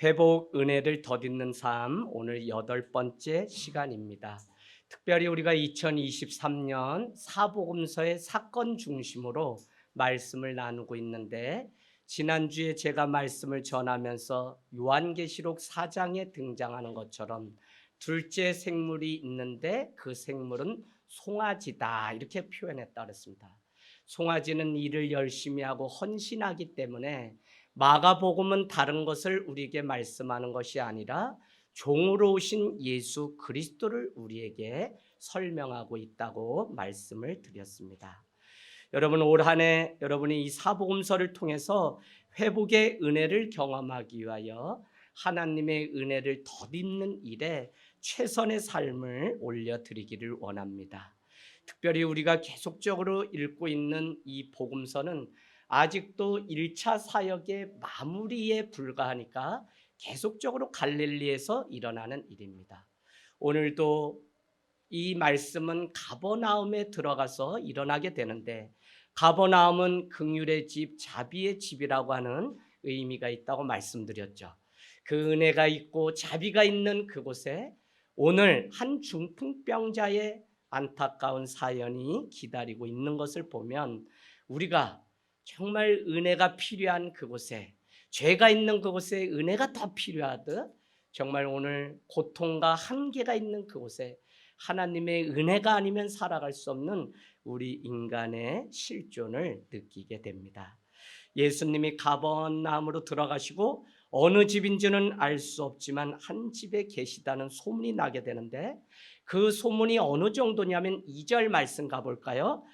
회복 은혜를 덧입는 삶, 오늘 8번째 시간입니다. 특별히 우리가 2023년 사복음서의 사건 중심으로 말씀을 나누고 있는데, 지난주에 제가 말씀을 전하면서 요한계시록 4장에 등장하는 것처럼 둘째 생물이 있는데 그 생물은 송아지다 이렇게 표현했다 그랬습니다. 송아지는 일을 열심히 하고 헌신하기 때문에 마가복음은 다른 것을 우리에게 말씀하는 것이 아니라 종으로 오신 예수 그리스도를 우리에게 설명하고 있다고 말씀을 드렸습니다. 여러분, 올 한 해 여러분이 이 사복음서를 통해서 회복의 은혜를 경험하기 위하여 하나님의 은혜를 덧입는 일에 최선의 삶을 올려드리기를 원합니다. 특별히 우리가 계속적으로 읽고 있는 이 복음서는 아직도 1차 사역의 마무리에 불과하니까 계속적으로 갈릴리에서 일어나는 일입니다. 오늘도 이 말씀은 가버나움에 들어가서 일어나게 되는데, 가버나움은 긍휼의 집, 자비의 집이라고 하는 의미가 있다고 말씀드렸죠. 그 은혜가 있고 자비가 있는 그곳에 오늘 한 중풍병자의 안타까운 사연이 기다리고 있는 것을 보면, 우리가 정말 은혜가 필요한 그곳에, 죄가 있는 그곳에 은혜가 더 필요하듯, 정말 오늘 고통과 한계가 있는 그곳에 하나님의 은혜가 아니면 살아갈 수 없는 우리 인간의 실존을 느끼게 됩니다. 예수님이 가버나움으로 들어가시고 어느 집인지는 알 수 없지만 한 집에 계시다는 소문이 나게 되는데, 그 소문이 어느 정도냐면 2절 말씀 가볼까요?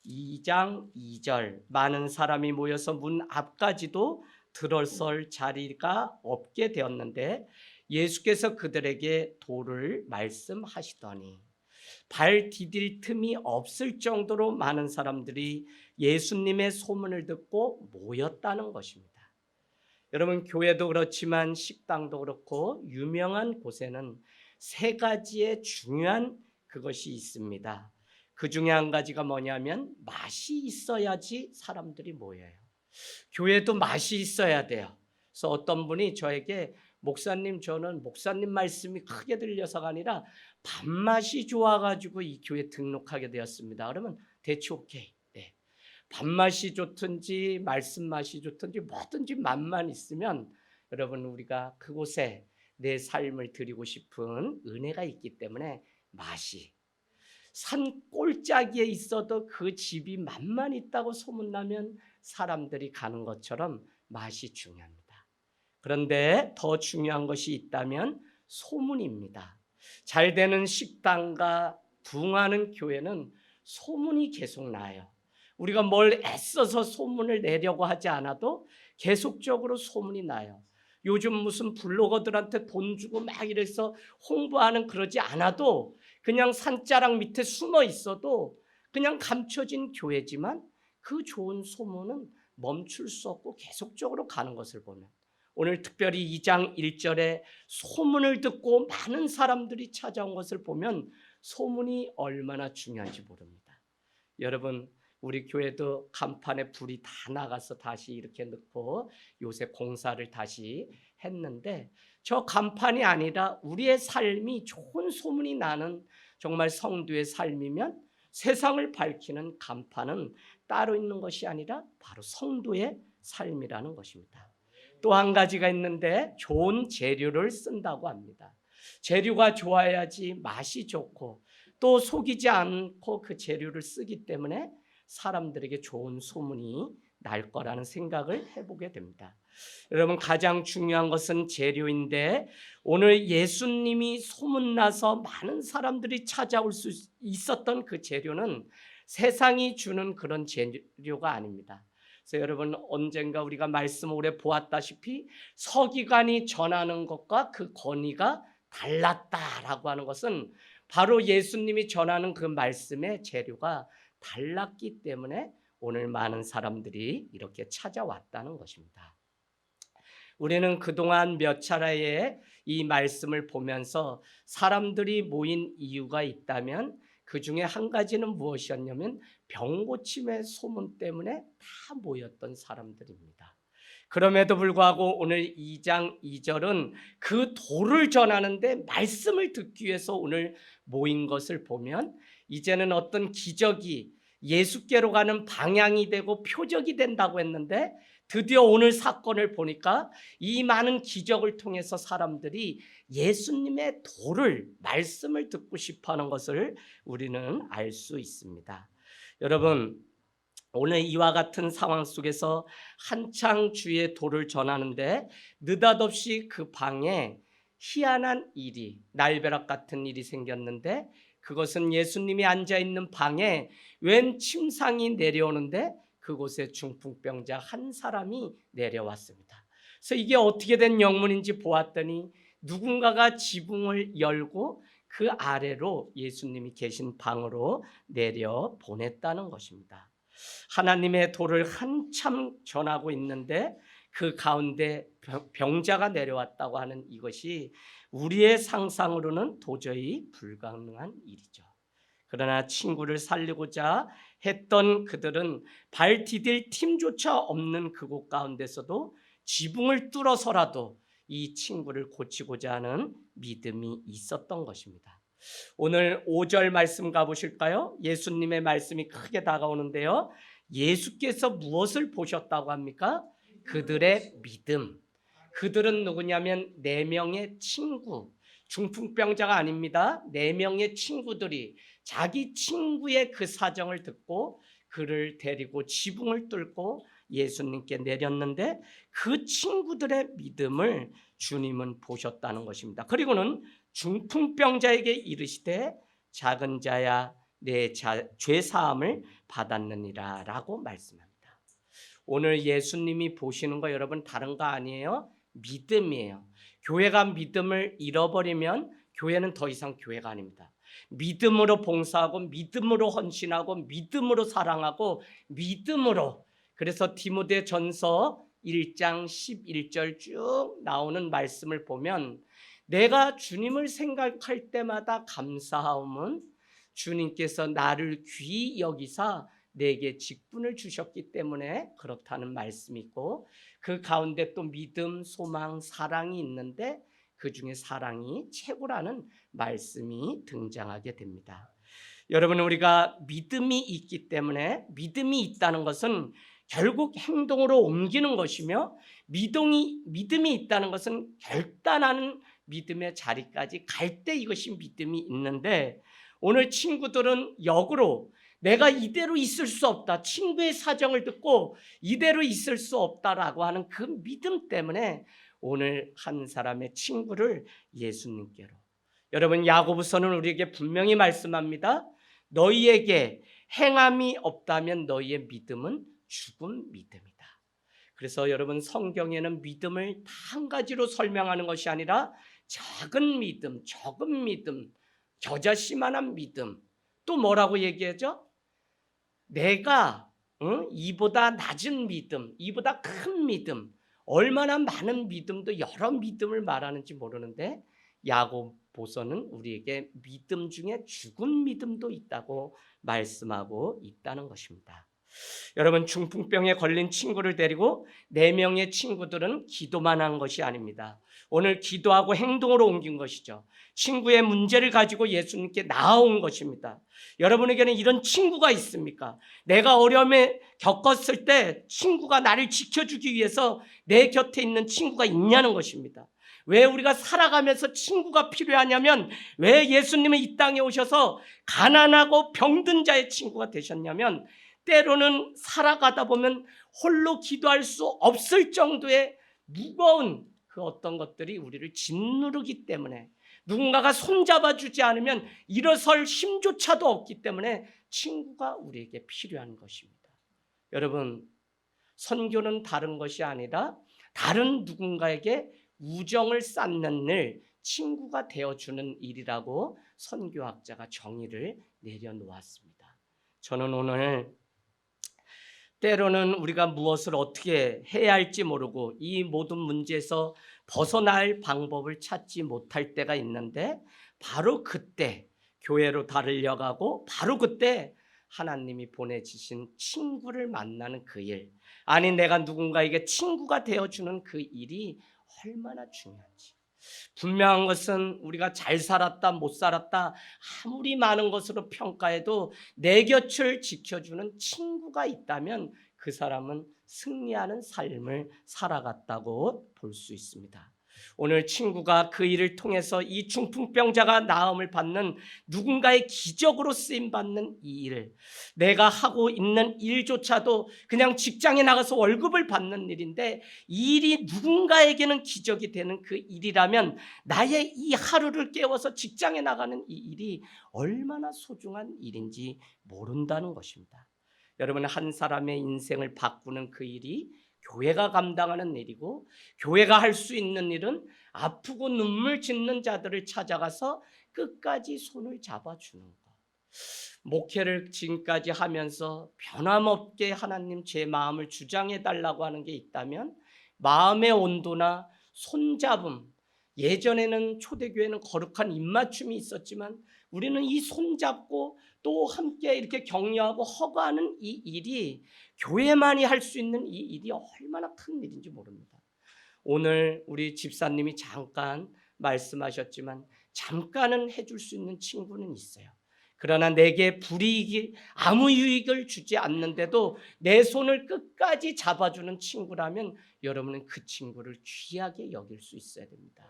2장 2절, 많은 사람이 모여서 문 앞까지도 들어설 자리가 없게 되었는데 예수께서 그들에게 도를 말씀하시더니, 발 디딜 틈이 없을 정도로 많은 사람들이 예수님의 소문을 듣고 모였다는 것입니다. 여러분, 교회도 그렇지만 식당도 그렇고 유명한 곳에는 세 가지의 중요한 그것이 있습니다. 그 중에 한 가지가 뭐냐면 맛이 있어야지 사람들이 모여요. 교회도 맛이 있어야 돼요. 그래서 어떤 분이 저에게, 목사님, 저는 목사님 말씀이 크게 들려서가 아니라 밥맛이 좋아가지고 이 교회 등록하게 되었습니다. 그러면 대체 오케이. 네. 밥맛이 좋든지 말씀 맛이 좋든지 뭐든지 맛만 있으면, 여러분, 우리가 그곳에 내 삶을 드리고 싶은 은혜가 있기 때문에, 맛이, 산 꼴짜기에 있어도 그 집이 맛만 있다고 소문나면 사람들이 가는 것처럼 맛이 중요합니다. 그런데 더 중요한 것이 있다면 소문입니다. 잘 되는 식당과 부흥하는 교회는 소문이 계속 나요. 우리가 뭘 애써서 소문을 내려고 하지 않아도 계속적으로 소문이 나요. 요즘 무슨 블로거들한테 돈 주고 막 이래서 홍보하는, 그러지 않아도 그냥 산자락 밑에 숨어 있어도 그냥 감춰진 교회지만 그 좋은 소문은 멈출 수 없고 계속적으로 가는 것을 보면, 오늘 특별히 2장 1절에 소문을 듣고 많은 사람들이 찾아온 것을 보면 소문이 얼마나 중요한지 모릅니다. 여러분, 우리 교회도 간판에 불이 다 나가서 다시 이렇게 넣고 요새 공사를 다시 했는데, 저 간판이 아니라 우리의 삶이 좋은 소문이 나는 정말 성도의 삶이면 세상을 밝히는 간판은 따로 있는 것이 아니라 바로 성도의 삶이라는 것입니다. 또 한 가지가 있는데, 좋은 재료를 쓴다고 합니다. 재료가 좋아야지 맛이 좋고, 또 속이지 않고 그 재료를 쓰기 때문에 사람들에게 좋은 소문이 날 거라는 생각을 해보게 됩니다. 여러분, 가장 중요한 것은 재료인데, 오늘 예수님이 소문나서 많은 사람들이 찾아올 수 있었던 그 재료는 세상이 주는 그런 재료가 아닙니다. 그래서 여러분, 언젠가 우리가 말씀 오래 보았다시피 서기관이 전하는 것과 그 권위가 달랐다라고 하는 것은 바로 예수님이 전하는 그 말씀의 재료가 달랐기 때문에 오늘 많은 사람들이 이렇게 찾아왔다는 것입니다. 우리는 그동안 몇 차례의 이 말씀을 보면서 사람들이 모인 이유가 있다면 그 중에 한 가지는 무엇이었냐면 병고침의 소문 때문에 다 모였던 사람들입니다. 그럼에도 불구하고 오늘 2장 2절은 그 도를 전하는데 말씀을 듣기 위해서 오늘 모인 것을 보면 이제는 어떤 기적이 예수께로 가는 방향이 되고 표적이 된다고 했는데 드디어 오늘 사건을 보니까 이 많은 기적을 통해서 사람들이 예수님의 도를, 말씀을 듣고 싶어하는 것을 우리는 알 수 있습니다. 여러분, 오늘 이와 같은 상황 속에서 한창 주의 도를 전하는데 느닷없이 그 방에 희한한 일이, 날벼락 같은 일이 생겼는데 그것은 예수님이 앉아있는 방에 웬 침상이 내려오는데 그곳에 중풍병자 한 사람이 내려왔습니다. 그래서 이게 어떻게 된 영문인지 보았더니 누군가가 지붕을 열고 그 아래로 예수님이 계신 방으로 내려 보냈다는 것입니다. 하나님의 도를 한참 전하고 있는데 그 가운데 병자가 내려왔다고 하는 이것이 우리의 상상으로는 도저히 불가능한 일이죠. 그러나 친구를 살리고자 했던 그들은 발 디딜 틈조차 없는 그곳 가운데서도 지붕을 뚫어서라도 이 친구를 고치고자 하는 믿음이 있었던 것입니다. 오늘 5절 말씀 가보실까요? 예수님의 말씀이 크게 다가오는데요. 예수께서 무엇을 보셨다고 합니까? 그들의 믿음. 그들은 누구냐면 4명의 친구, 중풍병자가 아닙니다. 4명의 친구들이 자기 친구의 그 사정을 듣고 그를 데리고 지붕을 뚫고 예수님께 내렸는데 그 친구들의 믿음을 주님은 보셨다는 것입니다. 그리고는 중풍병자에게 이르시되 작은 자야 내 죄 사함을 받았느니라 라고 말씀합니다. 오늘 예수님이 보시는 거 여러분 다른 거 아니에요? 믿음이에요. 교회가 믿음을 잃어버리면 교회는 더 이상 교회가 아닙니다. 믿음으로 봉사하고 믿음으로 헌신하고 믿음으로 사랑하고 믿음으로, 그래서 디모데전서 1장 11절 쭉 나오는 말씀을 보면 내가 주님을 생각할 때마다 감사하옴은 주님께서 나를 귀히 여기사 내게 직분을 주셨기 때문에 그렇다는 말씀이 있고 그 가운데 또 믿음, 소망, 사랑이 있는데 그 중에 사랑이 최고라는 말씀이 등장하게 됩니다. 여러분, 우리가 믿음이 있기 때문에 믿음이 있다는 것은 결국 행동으로 옮기는 것이며 믿음이 있다는 것은 결단하는 믿음의 자리까지 갈 때 이것이 믿음이 있는데 오늘 친구들은 역으로 내가 이대로 있을 수 없다, 친구의 사정을 듣고 이대로 있을 수 없다라고 하는 그 믿음 때문에 오늘 한 사람의 친구를 예수님께로, 여러분 야고보서는 우리에게 분명히 말씀합니다. 너희에게 행함이 없다면 너희의 믿음은 죽은 믿음이다. 그래서 여러분 성경에는 믿음을 다 한 가지로 설명하는 것이 아니라 작은 믿음, 적은 믿음, 겨자씨만한 믿음, 또 뭐라고 얘기하죠? 내가 이보다 낮은 믿음, 이보다 큰 믿음, 얼마나 많은 믿음도 여러 믿음을 말하는지 모르는데 야고보서는 우리에게 믿음 중에 죽은 믿음도 있다고 말씀하고 있다는 것입니다. 여러분 중풍병에 걸린 친구를 데리고 4명의 친구들은 기도만 한 것이 아닙니다. 오늘 기도하고 행동으로 옮긴 것이죠. 친구의 문제를 가지고 예수님께 나아온 것입니다. 여러분에게는 이런 친구가 있습니까? 내가 어려움에 겪었을 때 친구가 나를 지켜주기 위해서 내 곁에 있는 친구가 있냐는 것입니다. 왜 우리가 살아가면서 친구가 필요하냐면 왜 예수님은 이 땅에 오셔서 가난하고 병든 자의 친구가 되셨냐면 때로는 살아가다 보면 홀로 기도할 수 없을 정도의 무거운 그 어떤 것들이 우리를 짓누르기 때문에, 누군가가 손잡아 주지 않으면 일어설 힘조차도 없기 때문에 친구가 우리에게 필요한 것입니다. 여러분, 선교는 다른 것이 아니라 다른 누군가에게 우정을 쌓는 일, 친구가 되어주는 일이라고 선교학자가 정의를 내려놓았습니다. 저는 오늘 때로는 우리가 무엇을 어떻게 해야 할지 모르고 이 모든 문제에서 벗어날 방법을 찾지 못할 때가 있는데 바로 그때 교회로 달려가고 바로 그때 하나님이 보내주신 친구를 만나는 그 일, 아니 내가 누군가에게 친구가 되어주는 그 일이 얼마나 중요한지. 분명한 것은 우리가 잘 살았다 못 살았다 아무리 많은 것으로 평가해도 내 곁을 지켜주는 친구가 있다면 그 사람은 승리하는 삶을 살아갔다고 볼 수 있습니다. 오늘 친구가 그 일을 통해서 이 중풍병자가 나음을 받는, 누군가의 기적으로 쓰임받는 이 일, 내가 하고 있는 일조차도 그냥 직장에 나가서 월급을 받는 일인데 이 일이 누군가에게는 기적이 되는 그 일이라면 나의 이 하루를 깨워서 직장에 나가는 이 일이 얼마나 소중한 일인지 모른다는 것입니다. 여러분, 한 사람의 인생을 바꾸는 그 일이 교회가 감당하는 일이고, 교회가 할 수 있는 일은 아프고 눈물 짓는 자들을 찾아가서 끝까지 손을 잡아주는 것. 목회를 지금까지 하면서 변함없게 하나님 제 마음을 주장해 달라고 하는 게 있다면 마음의 온도나 손잡음, 예전에는 초대교회는 거룩한 입맞춤이 있었지만 우리는 이 손잡고 또 함께 이렇게 격려하고 허가하는 이 일이 교회만이 할 수 있는 이 일이 얼마나 큰 일인지 모릅니다. 오늘 우리 집사님이 잠깐 말씀하셨지만 잠깐은 해줄 수 있는 친구는 있어요. 그러나 내게 불이익이 아무 유익을 주지 않는데도 내 손을 끝까지 잡아주는 친구라면 여러분은 그 친구를 귀하게 여길 수 있어야 됩니다.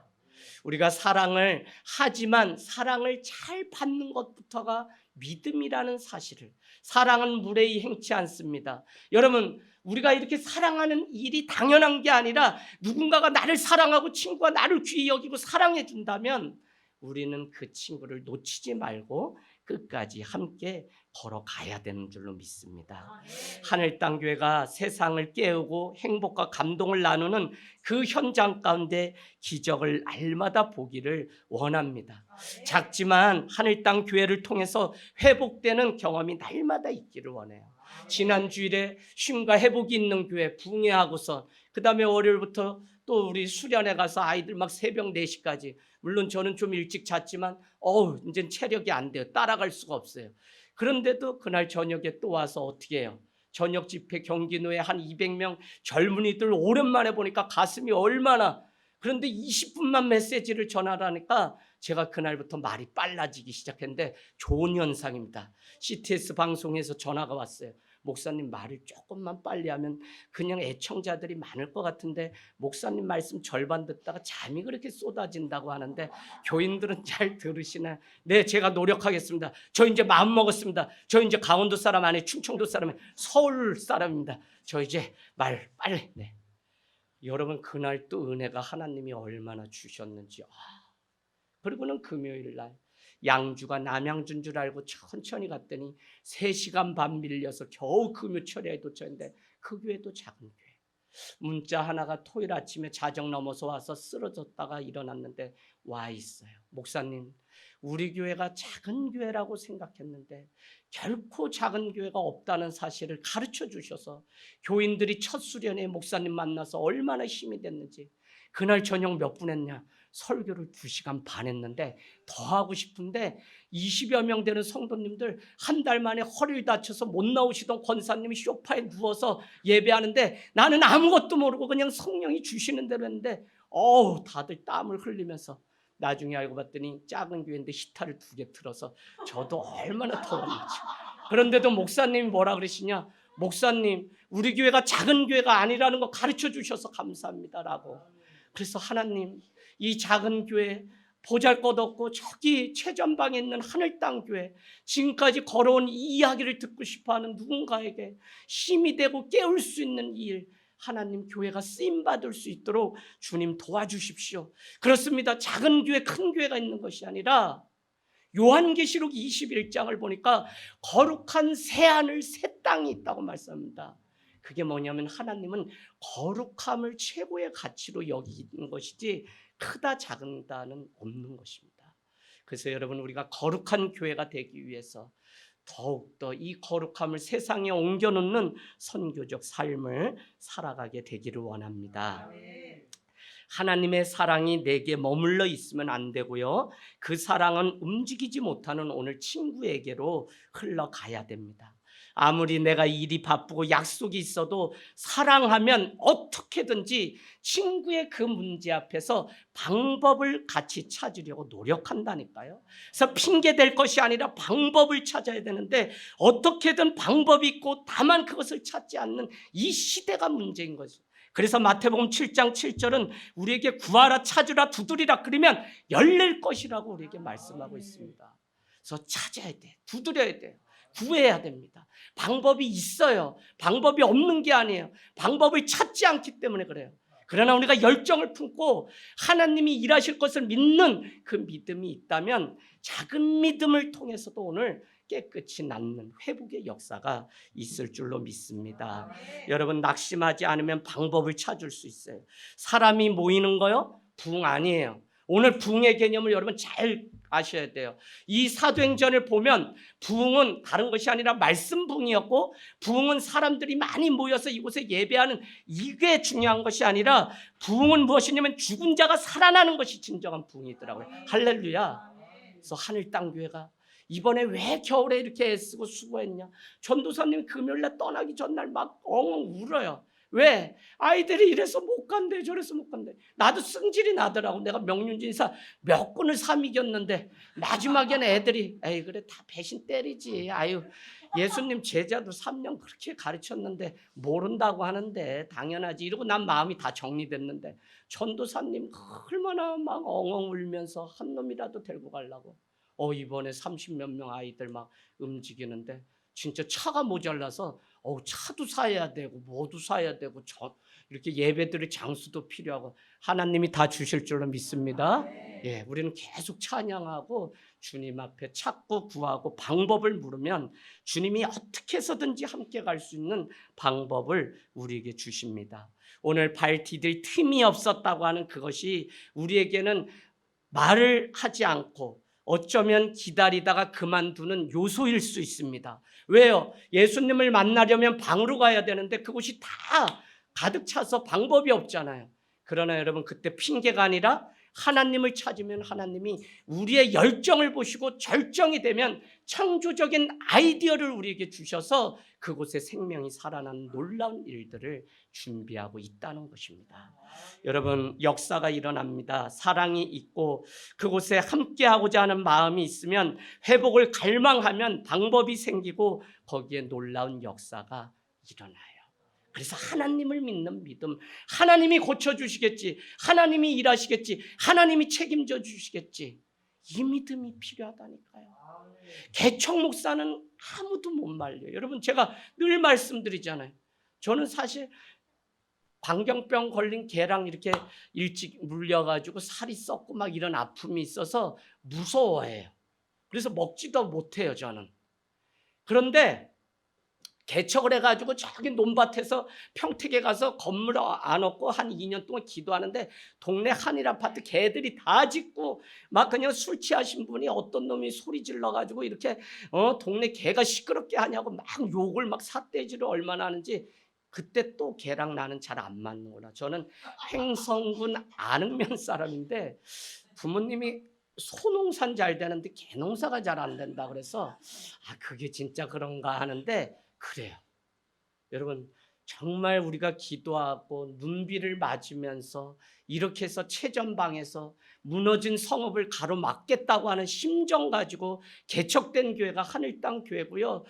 우리가 사랑을 하지만 사랑을 잘 받는 것부터가 믿음이라는 사실을, 사랑은 무례히 행치 않습니다. 여러분, 우리가 이렇게 사랑하는 일이 당연한 게 아니라 누군가가 나를 사랑하고 친구가 나를 귀히 여기고 사랑해 준다면 우리는 그 친구를 놓치지 말고 끝까지 함께 걸어가야 되는 줄로 믿습니다. 하늘 땅 교회가 세상을 깨우고 행복과 감동을 나누는 그 현장 가운데 기적을 날마다 보기를 원합니다. 작지만 하늘 땅 교회를 통해서 회복되는 경험이 날마다 있기를 원해요. 지난 주일에 쉼과 회복이 있는 교회 부흥회하고서 그 다음에 월요일부터 또 우리 수련회 가서 아이들 막 새벽 4시까지, 물론 저는 좀 일찍 잤지만 이제 체력이 안 돼요. 따라갈 수가 없어요. 그런데도 그날 저녁에 또 와서 어떻게 해요? 저녁 집회 경기노에 한 200명 젊은이들 오랜만에 보니까 가슴이 얼마나, 그런데 20분만 메시지를 전하라니까 제가 그날부터 말이 빨라지기 시작했는데 좋은 현상입니다. CTS 방송에서 전화가 왔어요. 목사님 말을 조금만 빨리 하면 그냥 애청자들이 많을 것 같은데 목사님 말씀 절반 듣다가 잠이 그렇게 쏟아진다고 하는데 교인들은 잘 들으시나? 네, 제가 노력하겠습니다. 저 이제 마음 먹었습니다. 저 이제 강원도 사람 아니에요. 충청도 사람, 서울 사람입니다. 저 이제 말 빨리. 네. 여러분, 그날 또 은혜가 하나님이 얼마나 주셨는지. 그리고는 금요일 날 양주가 남양주인 줄 알고 천천히 갔더니 3시간 반 밀려서 겨우 금요철에 도착했는데 그 교회도 작은 교회. 문자 하나가 토요일 아침에 자정 넘어서 와서 쓰러졌다가 일어났는데 와 있어요. 목사님, 우리 교회가 작은 교회라고 생각했는데 결코 작은 교회가 없다는 사실을 가르쳐 주셔서 교인들이 첫 수련회 목사님 만나서 얼마나 힘이 됐는지. 그날 저녁 몇 분 했냐? 설교를 2시간 반 했는데 더 하고 싶은데 20여 명 되는 성도님들, 한 달 만에 허리를 다쳐서 못 나오시던 권사님이 소파에 누워서 예배하는데 나는 아무것도 모르고 그냥 성령이 주시는 대로 했는데 다들 땀을 흘리면서, 나중에 알고 봤더니 작은 교회인데 히타를 2개 틀어서 저도 얼마나 더웠는지. 그런데도 목사님이 뭐라 그러시냐? 목사님, 우리 교회가 작은 교회가 아니라는 거 가르쳐 주셔서 감사합니다라고. 그래서 하나님, 이 작은 교회 보잘것없고 저기 최전방에 있는 하늘 땅 교회, 지금까지 걸어온 이 이야기를 듣고 싶어하는 누군가에게 힘이 되고 깨울 수 있는 일, 하나님 교회가 쓰임받을 수 있도록 주님 도와주십시오. 그렇습니다. 작은 교회 큰 교회가 있는 것이 아니라 요한계시록 21장을 보니까 거룩한 새하늘 새 땅이 있다고 말씀합니다. 그게 뭐냐면 하나님은 거룩함을 최고의 가치로 여기는 것이지 크다 작다는 없는 것입니다. 그래서 여러분, 우리가 거룩한 교회가 되기 위해서 더욱더 이 거룩함을 세상에 옮겨놓는 선교적 삶을 살아가게 되기를 원합니다. 하나님의 사랑이 내게 머물러 있으면 안 되고요. 그 사랑은 움직이지 못하는 오늘 친구에게로 흘러가야 됩니다. 아무리 내가 일이 바쁘고 약속이 있어도 사랑하면 어떻게든지 친구의 그 문제 앞에서 방법을 같이 찾으려고 노력한다니까요. 그래서 핑계 댈 것이 아니라 방법을 찾아야 되는데 어떻게든 방법이 있고 다만 그것을 찾지 않는 이 시대가 문제인 거죠. 그래서 마태복음 7장 7절은 우리에게 구하라, 찾으라, 두드리라, 그러면 열릴 것이라고 우리에게 말씀하고 있습니다. 그래서 찾아야 돼, 두드려야 돼요, 구해야 됩니다. 방법이 있어요. 방법이 없는 게 아니에요. 방법을 찾지 않기 때문에 그래요. 그러나 우리가 열정을 품고 하나님이 일하실 것을 믿는 그 믿음이 있다면 작은 믿음을 통해서도 오늘 깨끗이 낫는 회복의 역사가 있을 줄로 믿습니다. 여러분, 낙심하지 않으면 방법을 찾을 수 있어요. 사람이 모이는 거요? 부흥 아니에요. 오늘 부흥의 개념을 여러분 잘 아셔야 돼요. 이 사도행전을 보면 부흥은 다른 것이 아니라 말씀 부흥이었고, 부흥은 사람들이 많이 모여서 이곳에 예배하는 이게 중요한 것이 아니라, 부흥은 무엇이냐면 죽은 자가 살아나는 것이 진정한 부흥이더라고요. 할렐루야. 그래서 하늘 땅 교회가 이번에 왜 겨울에 이렇게 애쓰고 수고했냐? 전도사님 금요일날 떠나기 전날 막 엉엉 울어요. 왜? 아이들이 이래서 못 간대, 저래서 못 간대. 나도 승질이 나더라고. 내가 명륜진사 몇 군을 삼이겼는데 마지막에는 애들이 에이 그래 다 배신 때리지. 아유, 예수님 제자도 3년 그렇게 가르쳤는데 모른다고 하는데 당연하지. 이러고 난 마음이 다 정리됐는데 전도사님 얼마나 막 엉엉 울면서 한 놈이라도 데리고 가려고. 이번에 30몇 명 아이들 막 움직이는데 진짜 차가 모자라서 차도 사야 되고 뭐도 사야 되고 이렇게 예배드릴 장수도 필요하고 하나님이 다 주실 줄로 믿습니다. 예, 우리는 계속 찬양하고 주님 앞에 찾고 구하고 방법을 물으면 주님이 어떻게 해서든지 함께 갈 수 있는 방법을 우리에게 주십니다. 오늘 발 디딜 틈이 없었다고 하는 그것이 우리에게는 말을 하지 않고 어쩌면 기다리다가 그만두는 요소일 수 있습니다. 왜요? 예수님을 만나려면 방으로 가야 되는데 그곳이 다 가득 차서 방법이 없잖아요. 그러나 여러분, 그때 핑계가 아니라 하나님을 찾으면 하나님이 우리의 열정을 보시고 절정이 되면 창조적인 아이디어를 우리에게 주셔서 그곳에 생명이 살아나는 놀라운 일들을 준비하고 있다는 것입니다. 여러분, 역사가 일어납니다. 사랑이 있고 그곳에 함께하고자 하는 마음이 있으면, 회복을 갈망하면 방법이 생기고 거기에 놀라운 역사가 일어나요. 그래서 하나님을 믿는 믿음, 하나님이 고쳐주시겠지, 하나님이 일하시겠지, 하나님이 책임져 주시겠지, 이 믿음이 필요하다니까요. 개척 목사는 아무도 못 말려요. 여러분, 제가 늘 말씀드리잖아요. 저는 사실 광견병 걸린 개랑 이렇게 일찍 물려가지고 살이 썩고 막 이런 아픔이 있어서 무서워해요. 그래서 먹지도 못해요, 저는. 그런데 개척을 해가지고 저기 논밭에서 평택에 가서 건물 안 얻고 한 2년 동안 기도하는데, 동네 한일 아파트 개들이 다 짖고 막 그냥 술 취하신 분이 어떤 놈이 소리 질러가지고 이렇게 동네 개가 시끄럽게 하냐고 막 욕을 막 삿대질을 얼마나 하는지. 그때 또 개랑 나는 잘 안 맞는구나. 저는 횡성군 안흥면 사람인데 부모님이 소농사는 잘 되는데 개농사가 잘 안 된다 그래서 그게 진짜 그런가 하는데, 그래요. 여러분, 정말 우리가 기도하고 눈비를 맞으면서 이렇게 해서 최전방에서 무너진 성읍을 가로막겠다고 하는 심정 가지고 개척된 교회가 하늘 땅 교회고요.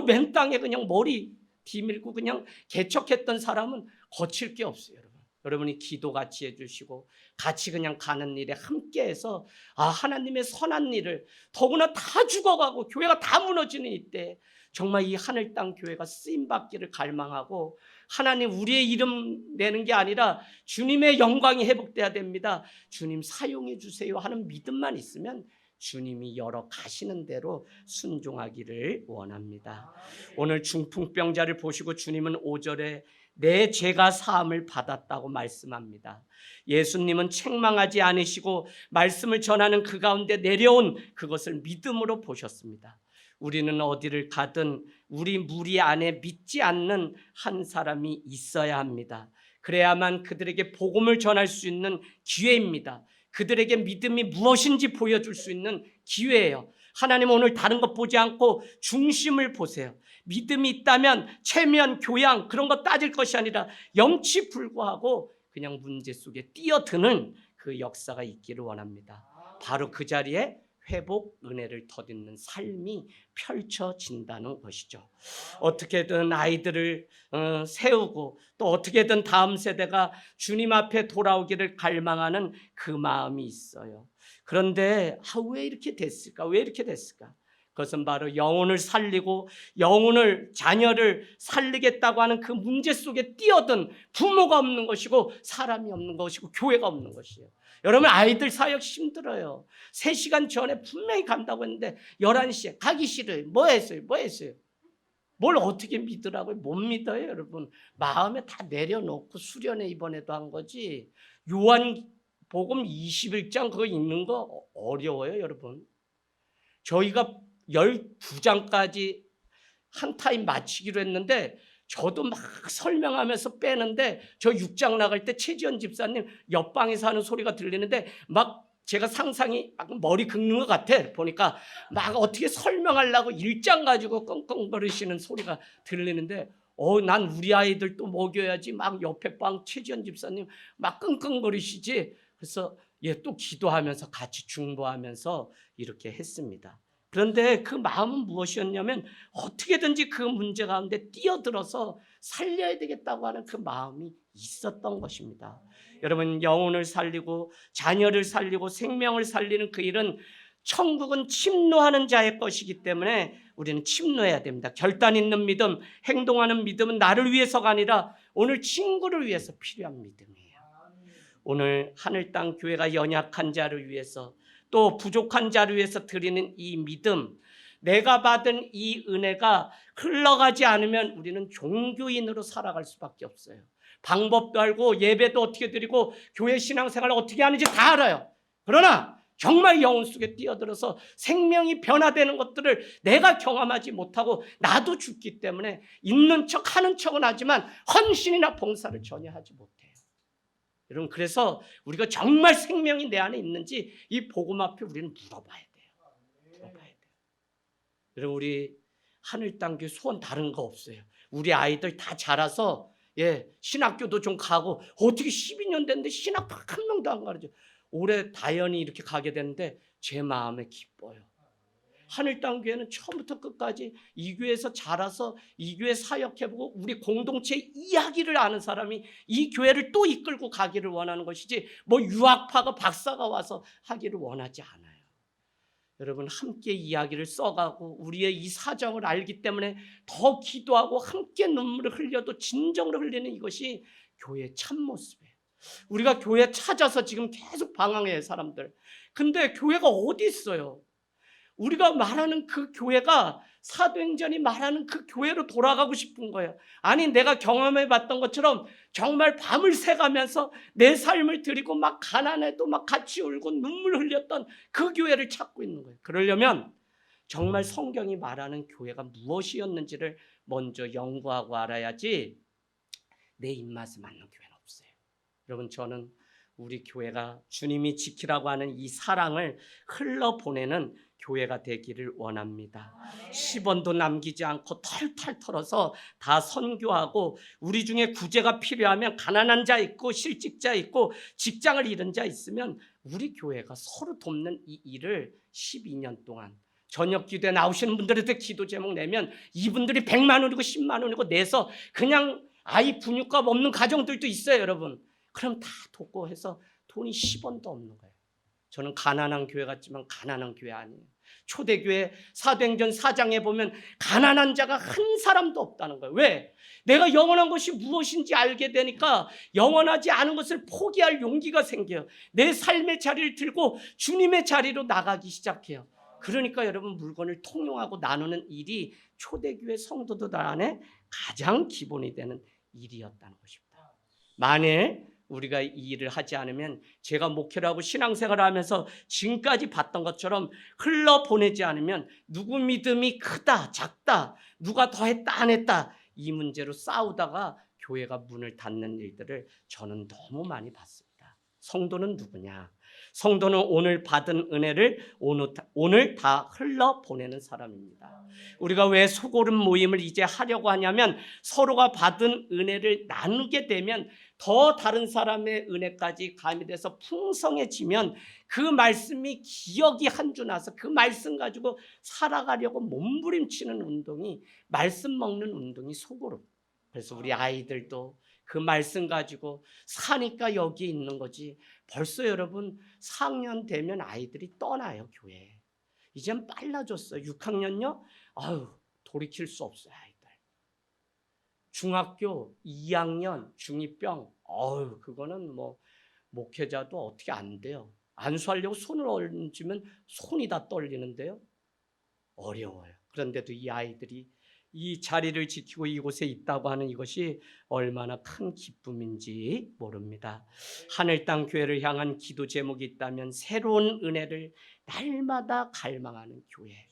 맨 땅에 그냥 머리 뒤밀고 그냥 개척했던 사람은 거칠 게 없어요. 여러분이 기도 같이 해주시고 같이 그냥 가는 일에 함께해서 하나님의 선한 일을, 더구나 다 죽어가고 교회가 다 무너지는 이때 정말 이 하늘 땅 교회가 쓰임받기를 갈망하고, 하나님 우리의 이름 내는 게 아니라 주님의 영광이 회복돼야 됩니다. 주님 사용해 주세요 하는 믿음만 있으면 주님이 열어 가시는 대로 순종하기를 원합니다. 오늘 중풍병자를 보시고 주님은 5절에 내 죄가 사함을 받았다고 말씀합니다. 예수님은 책망하지 않으시고 말씀을 전하는 그 가운데 내려온 그것을 믿음으로 보셨습니다. 우리는 어디를 가든 우리 무리 안에 믿지 않는 한 사람이 있어야 합니다. 그래야만 그들에게 복음을 전할 수 있는 기회입니다. 그들에게 믿음이 무엇인지 보여줄 수 있는 기회예요. 하나님 오늘 다른 것 보지 않고 중심을 보세요. 믿음이 있다면 체면, 교양 그런 거 따질 것이 아니라 염치불구하고 그냥 문제 속에 뛰어드는 그 역사가 있기를 원합니다. 바로 그 자리에 회복 은혜를 덧입는 삶이 펼쳐진다는 것이죠. 어떻게든 아이들을 세우고 또 어떻게든 다음 세대가 주님 앞에 돌아오기를 갈망하는 그 마음이 있어요. 그런데 왜 이렇게 됐을까? 왜 이렇게 됐을까? 그것은 바로 영혼을 살리고 영혼을 자녀를 살리겠다고 하는 그 문제 속에 뛰어든 부모가 없는 것이고 사람이 없는 것이고 교회가 없는 것이에요. 여러분 아이들 사역 힘들어요. 3시간 전에 분명히 간다고 했는데 11시에 가기 싫어요. 뭐 했어요? 뭘 어떻게 믿으라고요? 못 믿어요 여러분. 마음에 다 내려놓고 수련회 이번에도 한 거지. 요한복음 21장 그거 읽는 거 어려워요 여러분. 저희가 12장까지 한 타임 마치기로 했는데 저도 막 설명하면서 빼는데 저 6장 나갈 때 최지연 집사님 옆방에서 하는 소리가 들리는데 막 제가 상상이 막 머리 긁는 것 같아. 보니까 막 어떻게 설명하려고 1장 가지고 끙끙거리시는 소리가 들리는데 난 우리 아이들 또 먹여야지 막 옆에 방 최지연 집사님 막 끙끙거리시지. 그래서 또 기도하면서 같이 중보하면서 이렇게 했습니다. 그런데 그 마음은 무엇이었냐면 어떻게든지 그 문제 가운데 뛰어들어서 살려야 되겠다고 하는 그 마음이 있었던 것입니다. 여러분 영혼을 살리고 자녀를 살리고 생명을 살리는 그 일은 천국은 침노하는 자의 것이기 때문에 우리는 침노해야 됩니다. 결단 있는 믿음, 행동하는 믿음은 나를 위해서가 아니라 오늘 친구를 위해서 필요한 믿음이에요. 오늘 하늘 땅 교회가 연약한 자를 위해서 또 부족한 자를 위해서 드리는 이 믿음, 내가 받은 이 은혜가 흘러가지 않으면 우리는 종교인으로 살아갈 수밖에 없어요. 방법도 알고 예배도 어떻게 드리고 교회 신앙생활을 어떻게 하는지 다 알아요. 그러나 정말 영혼 속에 뛰어들어서 생명이 변화되는 것들을 내가 경험하지 못하고 나도 죽기 때문에 있는 척 하는 척은 하지만 헌신이나 봉사를 전혀 하지 못해요. 여러분 그래서 우리가 정말 생명이 내 안에 있는지 이 복음 앞에 우리는 물어봐야 돼요. 여러분 우리 하늘 땅 교회 소원 다른 거 없어요. 우리 아이들 다 자라서 신학교도 좀 가고 어떻게 12년 됐는데 신학교 한 명도 안 가르쳐. 올해 다연히 이렇게 가게 됐는데 제 마음에 기뻐요. 하늘 땅 교회는 처음부터 끝까지 이 교회에서 자라서 이 교회 사역해보고 우리 공동체 이야기를 아는 사람이 이 교회를 또 이끌고 가기를 원하는 것이지 뭐 유학파가 박사가 와서 하기를 원하지 않아요. 여러분 함께 이야기를 써가고 우리의 이 사정을 알기 때문에 더 기도하고 함께 눈물을 흘려도 진정으로 흘리는 이것이 교회의 참모습이에요. 우리가 교회 찾아서 지금 계속 방황해요 사람들. 근데 교회가 어디 있어요? 우리가 말하는 그 교회가 사도행전이 말하는 그 교회로 돌아가고 싶은 거예요. 아니 내가 경험해 봤던 것처럼 정말 밤을 새가면서 내 삶을 드리고 막 가난해도 막 같이 울고 눈물 흘렸던 그 교회를 찾고 있는 거예요. 그러려면 정말 성경이 말하는 교회가 무엇이었는지를 먼저 연구하고 알아야지 내 입맛에 맞는 교회는 없어요. 여러분 저는 우리 교회가 주님이 지키라고 하는 이 사랑을 흘러보내는 교회가 되기를 원합니다. 10원도 남기지 않고 털털 털어서 다 선교하고 우리 중에 구제가 필요하면 가난한 자 있고 실직자 있고 직장을 잃은 자 있으면 우리 교회가 서로 돕는 이 일을 12년 동안 저녁 기도에 나오시는 분들한테 기도 제목 내면 이분들이 100만 원이고 10만 원이고 내서 그냥 아이 분유값 없는 가정들도 있어요 여러분. 그럼 다 돕고 해서 돈이 10원도 없는 거예요. 저는 가난한 교회 같지만 가난한 교회 아니에요. 초대교회 사도행전 4장에 보면 가난한 자가 한 사람도 없다는 거예요. 왜? 내가 영원한 것이 무엇인지 알게 되니까 영원하지 않은 것을 포기할 용기가 생겨요. 내 삶의 자리를 들고 주님의 자리로 나가기 시작해요. 그러니까 여러분 물건을 통용하고 나누는 일이 초대교회 성도들 안에 가장 기본이 되는 일이었다는 것입니다. 만일 우리가 이 일을 하지 않으면 제가 목회를 하고 신앙생활을 하면서 지금까지 봤던 것처럼 흘러보내지 않으면 누구 믿음이 크다 작다 누가 더 했다 안 했다 이 문제로 싸우다가 교회가 문을 닫는 일들을 저는 너무 많이 봤습니다. 성도는 누구냐? 성도는 오늘 받은 은혜를 오늘 다 흘러보내는 사람입니다. 우리가 왜 소그룹 모임을 이제 하려고 하냐면 서로가 받은 은혜를 나누게 되면 더 다른 사람의 은혜까지 가미돼서 풍성해지면 그 말씀이 기억이 한 주 나서 그 말씀 가지고 살아가려고 몸부림치는 운동이 말씀 먹는 운동이 소그룹. 그래서 우리 아이들도 그 말씀 가지고 사니까 여기 있는 거지. 벌써 여러분 4학년 되면 아이들이 떠나요 교회. 이젠 빨라졌어요. 6학년요? 아유 돌이킬 수 없어요 아이들. 중학교 2학년 중2병 그거는 뭐 목회자도 어떻게 안 돼요. 안수하려고 손을 얹으면 손이 다 떨리는데요. 어려워요. 그런데도 이 아이들이 이 자리를 지키고 이곳에 있다고 하는 이것이 얼마나 큰 기쁨인지 모릅니다. 하늘 땅 교회를 향한 기도 제목이 있다면 새로운 은혜를 날마다 갈망하는 교회.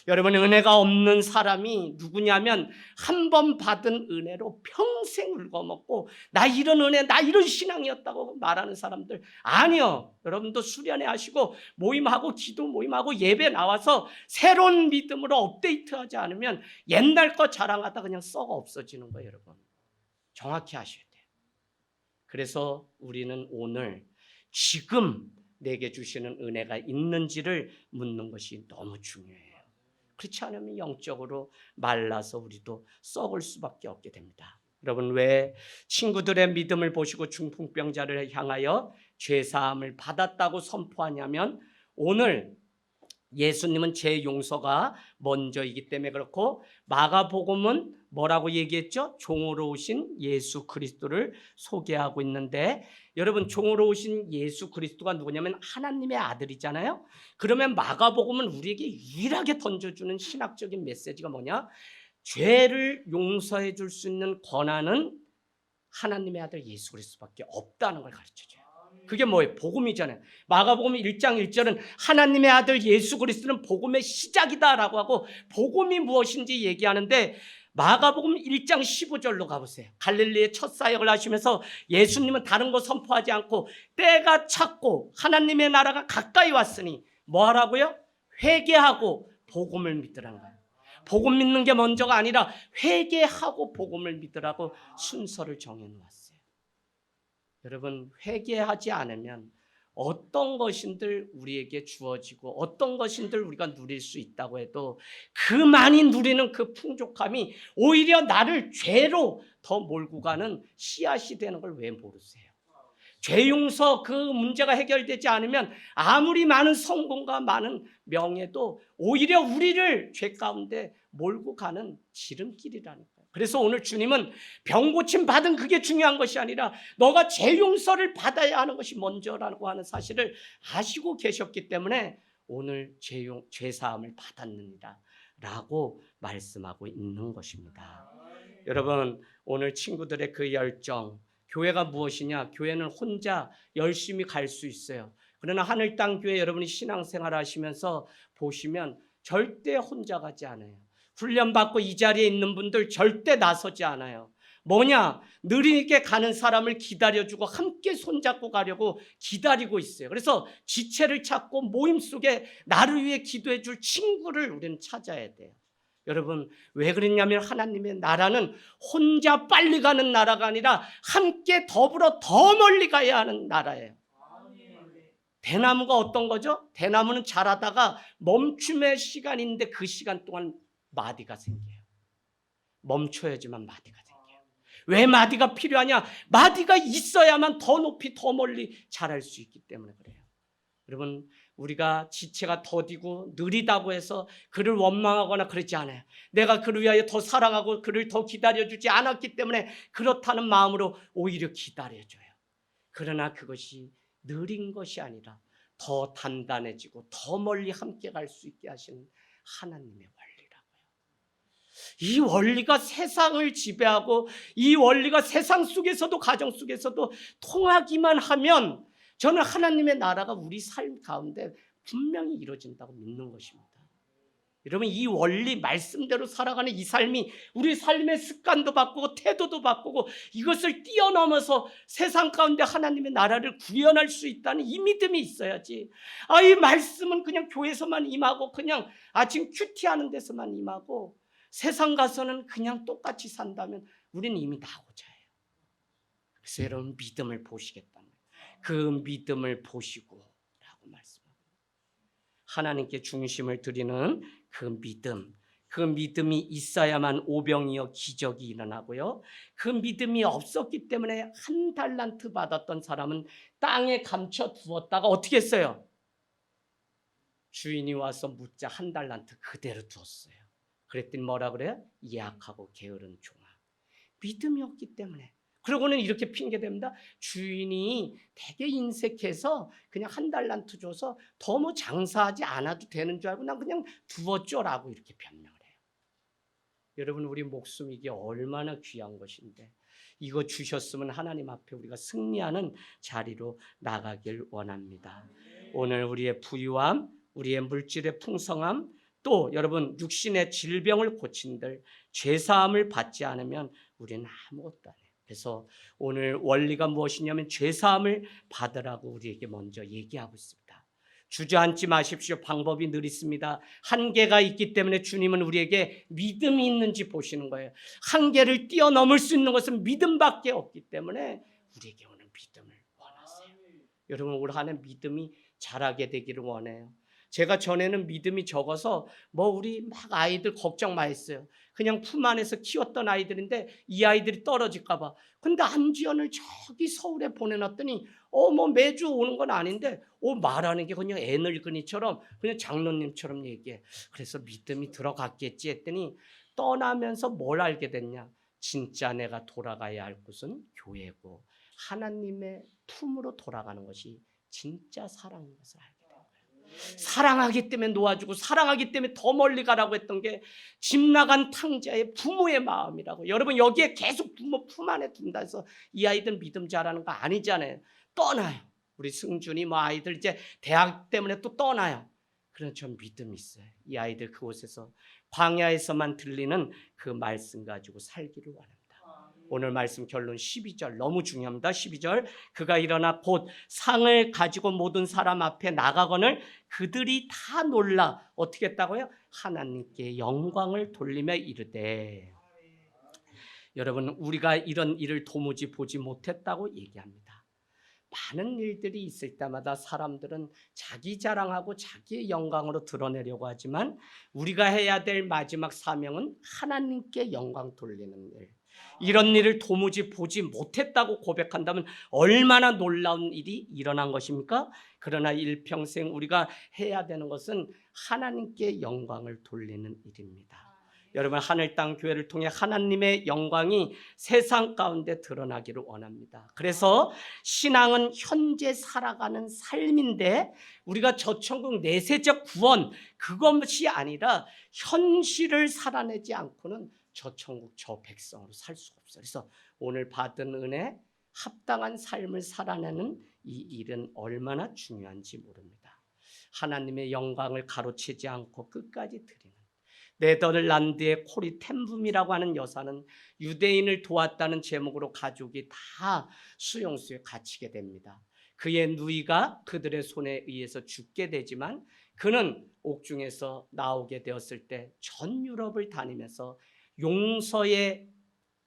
여러분 은혜가 없는 사람이 누구냐면 한 번 받은 은혜로 평생 울거먹고 나 이런 은혜 나 이런 신앙이었다고 말하는 사람들 아니요. 여러분도 수련회 하시고 모임하고 기도 모임하고 예배 나와서 새로운 믿음으로 업데이트하지 않으면 옛날 거 자랑하다 그냥 썩어 없어지는 거예요. 여러분 정확히 아셔야 돼요. 그래서 우리는 오늘 지금 내게 주시는 은혜가 있는지를 묻는 것이 너무 중요해요. 그렇지 않으면 영적으로 말라서 우리도 썩을 수밖에 없게 됩니다. 여러분 왜 친구들의 믿음을 보시고 중풍병자를 향하여 죄사함을 받았다고 선포하냐면 오늘 예수님은 제 용서가 먼저이기 때문에 그렇고 마가복음은 뭐라고 얘기했죠? 종으로 오신 예수 그리스도를 소개하고 있는데 여러분 종으로 오신 예수 그리스도가 누구냐면 하나님의 아들이잖아요. 그러면 마가복음은 우리에게 유일하게 던져주는 신학적인 메시지가 뭐냐? 죄를 용서해 줄 수 있는 권한은 하나님의 아들 예수 그리스도밖에 없다는 걸 가르쳐줘요. 그게 뭐예요? 복음이잖아요. 마가복음 1장 1절은 하나님의 아들 예수 그리스도는 복음의 시작이다라고 하고 복음이 무엇인지 얘기하는데 마가복음 1장 15절로 가보세요. 갈릴리의 첫 사역을 하시면서 예수님은 다른 거 선포하지 않고 때가 찼고 하나님의 나라가 가까이 왔으니 뭐 하라고요? 회개하고 복음을 믿으라는 거예요. 복음 믿는 게 먼저가 아니라 회개하고 복음을 믿으라고 순서를 정해놓았어요. 여러분 회개하지 않으면 어떤 것인들 우리에게 주어지고 어떤 것인들 우리가 누릴 수 있다고 해도 그 많이 누리는 그 풍족함이 오히려 나를 죄로 더 몰고 가는 씨앗이 되는 걸 왜 모르세요? 죄 용서 그 문제가 해결되지 않으면 아무리 많은 성공과 많은 명예도 오히려 우리를 죄 가운데 몰고 가는 지름길이라는 거예요. 그래서 오늘 주님은 병 고침 받은 그게 중요한 것이 아니라 너가 죄 용서를 받아야 하는 것이 먼저라고 하는 사실을 아시고 계셨기 때문에 오늘 죄 사함을 받았느니라 라고 말씀하고 있는 것입니다. 여러분 오늘 친구들의 그 열정 교회가 무엇이냐? 교회는 혼자 열심히 갈 수 있어요. 그러나 하늘 땅 교회 여러분이 신앙생활 하시면서 보시면 절대 혼자 가지 않아요. 훈련받고 이 자리에 있는 분들 절대 나서지 않아요. 뭐냐? 느리게 가는 사람을 기다려주고 함께 손잡고 가려고 기다리고 있어요. 그래서 지체를 찾고 모임 속에 나를 위해 기도해 줄 친구를 우리는 찾아야 돼요. 여러분 왜 그랬냐면 하나님의 나라는 혼자 빨리 가는 나라가 아니라 함께 더불어 더 멀리 가야 하는 나라예요. 대나무가 어떤 거죠? 대나무는 자라다가 멈춤의 시간인데 그 시간 동안 마디가 생겨요. 멈춰야지만 마디가 생겨요. 왜 마디가 필요하냐? 마디가 있어야만 더 높이 더 멀리 자랄 수 있기 때문에 그래요. 여러분 우리가 지체가 더디고 느리다고 해서 그를 원망하거나 그러지 않아요. 내가 그를 위하여 더 사랑하고 그를 더 기다려주지 않았기 때문에 그렇다는 마음으로 오히려 기다려줘요. 그러나 그것이 느린 것이 아니라 더 단단해지고 더 멀리 함께 갈 수 있게 하시는 하나님의 원리라고요. 이 원리가 세상을 지배하고 이 원리가 세상 속에서도 가정 속에서도 통하기만 하면 저는 하나님의 나라가 우리 삶 가운데 분명히 이루어진다고 믿는 것입니다. 여러분, 이 원리 말씀대로 살아가는 이 삶이 우리 삶의 습관도 바꾸고 태도도 바꾸고 이것을 뛰어넘어서 세상 가운데 하나님의 나라를 구현할 수 있다는 이 믿음이 있어야지. 이 말씀은 그냥 교회에서만 임하고 그냥 아침 큐티하는 데서만 임하고 세상 가서는 그냥 똑같이 산다면 우리는 이미 나고자예요. 그래서 여러분, 믿음을 보시겠다는 거예요. 그 믿음을 보시고 라고 말씀합니다. 하나님께 중심을 드리는 그 믿음이 있어야만 오병이어 기적이 일어나고요. 그 믿음이 없었기 때문에 1달란트 받았던 사람은 땅에 감춰 두었다가 어떻게 했어요? 주인이 와서 묻자 1달란트 그대로 두었어요. 그랬더니 뭐라 그래요? 약하고 게으른 종아. 믿음이 없기 때문에. 그러고는 이렇게 핑계댑니다. 주인이 되게 인색해서 그냥 1달란트 줘서 더 뭐 장사하지 않아도 되는 줄 알고 난 그냥 두었죠라고 이렇게 변명을 해요. 여러분, 우리 목숨 이게 얼마나 귀한 것인데 이거 주셨으면 하나님 앞에 우리가 승리하는 자리로 나가길 원합니다. 오늘 우리의 부유함, 우리의 물질의 풍성함, 또 여러분 육신의 질병을 고친들 죄사함을 받지 않으면 우리는 아무것도 안 해요. 그래서 오늘 원리가 무엇이냐면 죄사함을 받으라고 우리에게 먼저 얘기하고 있습니다. 주저앉지 마십시오. 방법이 늘 있습니다. 한계가 있기 때문에 주님은 우리에게 믿음이 있는지 보시는 거예요. 한계를 뛰어넘을 수 있는 것은 믿음밖에 없기 때문에 우리에게 오는 믿음을 원하세요. 여러분, 올 한 해 믿음이 자라게 되기를 원해요. 제가 전에는 믿음이 적어서 우리 막 아이들 걱정 많이 했어요. 그냥 품 안에서 키웠던 아이들인데 이 아이들이 떨어질까 봐. 근데 안지연을 저기 서울에 보내놨더니 매주 오는 건 아닌데 말하는 게 그냥 애늙은이처럼 그냥 장로님처럼 얘기해. 그래서 믿음이 들어갔겠지 했더니 떠나면서 뭘 알게 됐냐? 진짜 내가 돌아가야 할 곳은 교회고 하나님의 품으로 돌아가는 것이 진짜 사랑인 것을 알게 된 거예요. 사랑하기 때문에 놓아주고 사랑하기 때문에 더 멀리 가라고 했던 게 집 나간 탕자의 부모의 마음이라고. 여러분, 여기에 계속 부모 품 안에 둔다 해서 이 아이들 믿음 자라는 거 아니잖아요. 떠나요. 우리 승준이 아이들 이제 대학 때문에 또 떠나요. 그런 전 믿음이 있어요. 이 아이들 그곳에서 광야에서만 들리는 그 말씀 가지고 살기를 원합니다. 오늘 말씀 결론 12절 너무 중요합니다. 12절 그가 일어나 곧 상을 가지고 모든 사람 앞에 나가거늘 그들이 다 놀라 어떻게 했다고요? 하나님께 영광을 돌리며 이르되. 여러분, 우리가 이런 일을 도무지 보지 못했다고 얘기합니다. 많은 일들이 있을 때마다 사람들은 자기 자랑하고 자기의 영광으로 드러내려고 하지만 우리가 해야 될 마지막 사명은 하나님께 영광 돌리는 일. 이런 일을 도무지 보지 못했다고 고백한다면 얼마나 놀라운 일이 일어난 것입니까? 그러나 일평생 우리가 해야 되는 것은 하나님께 영광을 돌리는 일입니다. 여러분, 하늘 땅 교회를 통해 하나님의 영광이 세상 가운데 드러나기를 원합니다. 그래서 신앙은 현재 살아가는 삶인데 우리가 저천국 내세적 구원 그것이 아니라 현실을 살아내지 않고는 저천국 저 백성으로 살 수가 없어요. 그래서 오늘 받은 은혜 합당한 삶을 살아내는 이 일은 얼마나 중요한지 모릅니다. 하나님의 영광을 가로채지 않고 끝까지 드리는 네덜란드의 코리 텐붐이라고 하는 여사는 유대인을 도왔다는 제목으로 가족이 다 수용소에 갇히게 됩니다. 그의 누이가 그들의 손에 의해서 죽게 되지만 그는 옥중에서 나오게 되었을 때 전 유럽을 다니면서 용서의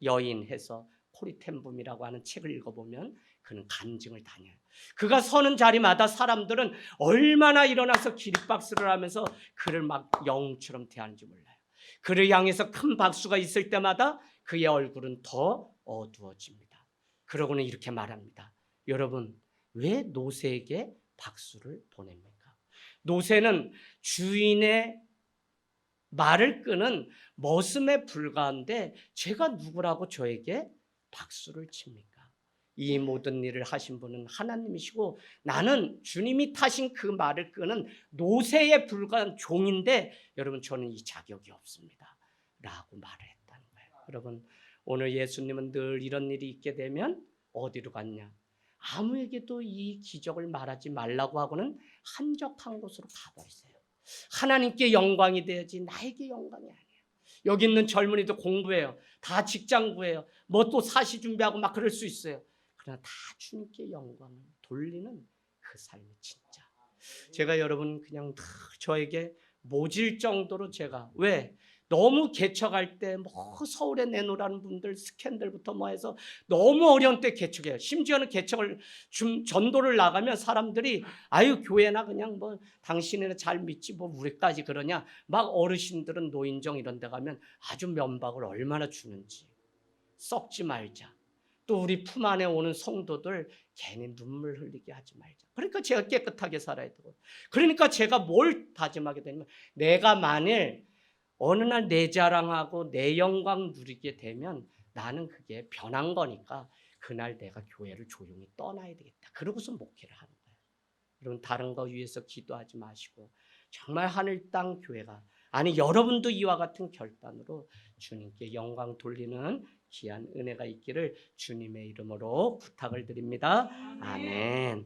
여인 해서 코리 텐붐이라고 하는 책을 읽어보면 그는 간증을 다녀요. 그가 서는 자리마다 사람들은 얼마나 일어나서 기립박수를 하면서 그를 막 영웅처럼 대하는지 몰라요. 그를 향해서 큰 박수가 있을 때마다 그의 얼굴은 더 어두워집니다. 그러고는 이렇게 말합니다. 여러분, 왜 노새에게 박수를 보냅니까? 노새는 주인의 말을 끄는 머슴에 불과한데 제가 누구라고 저에게 박수를 칩니까? 이 모든 일을 하신 분은 하나님이시고 나는 주님이 타신 그 말을 끄는 노새에 불과한 종인데 여러분, 저는 이 자격이 없습니다. 라고 말을 했다는 거예요. 여러분, 오늘 예수님은 늘 이런 일이 있게 되면 어디로 갔냐? 아무에게도 이 기적을 말하지 말라고 하고는 한적한 곳으로 가버리세요. 하나님께 영광이 되어야지 나에게 영광이 아니에요. 여기 있는 젊은이도 공부해요. 다 직장 구해요. 뭐 또 사시 준비하고 막 그럴 수 있어요. 그러나 다 주님께 영광을 돌리는 그 삶이 진짜. 제가 여러분 그냥 다 저에게 모질 정도로 제가 왜 너무 개척할 때 뭐 서울에 내놓으라는 분들 스캔들부터 뭐 해서 너무 어려운 때 개척해요. 심지어는 개척을 전도를 나가면 사람들이 아유 교회나 그냥 뭐 당신이나 잘 믿지 뭐 우리까지 그러냐 막 어르신들은 노인정 이런 데 가면 아주 면박을 얼마나 주는지 썩지 말자. 또 우리 품 안에 오는 성도들 괜히 눈물 흘리게 하지 말자. 그러니까 제가 깨끗하게 살아야 되고 그러니까 제가 뭘 다짐하게 되냐면 내가 만일 어느 날 내 자랑하고 내 영광 누리게 되면 나는 그게 변한 거니까 그날 내가 교회를 조용히 떠나야 되겠다. 그러고서 목회를 하는 거예요. 여러분 다른 거 위해서 기도하지 마시고 정말 하늘 땅 교회가 아니 여러분도 이와 같은 결단으로 주님께 영광 돌리는 귀한 은혜가 있기를 주님의 이름으로 부탁을 드립니다. 아멘.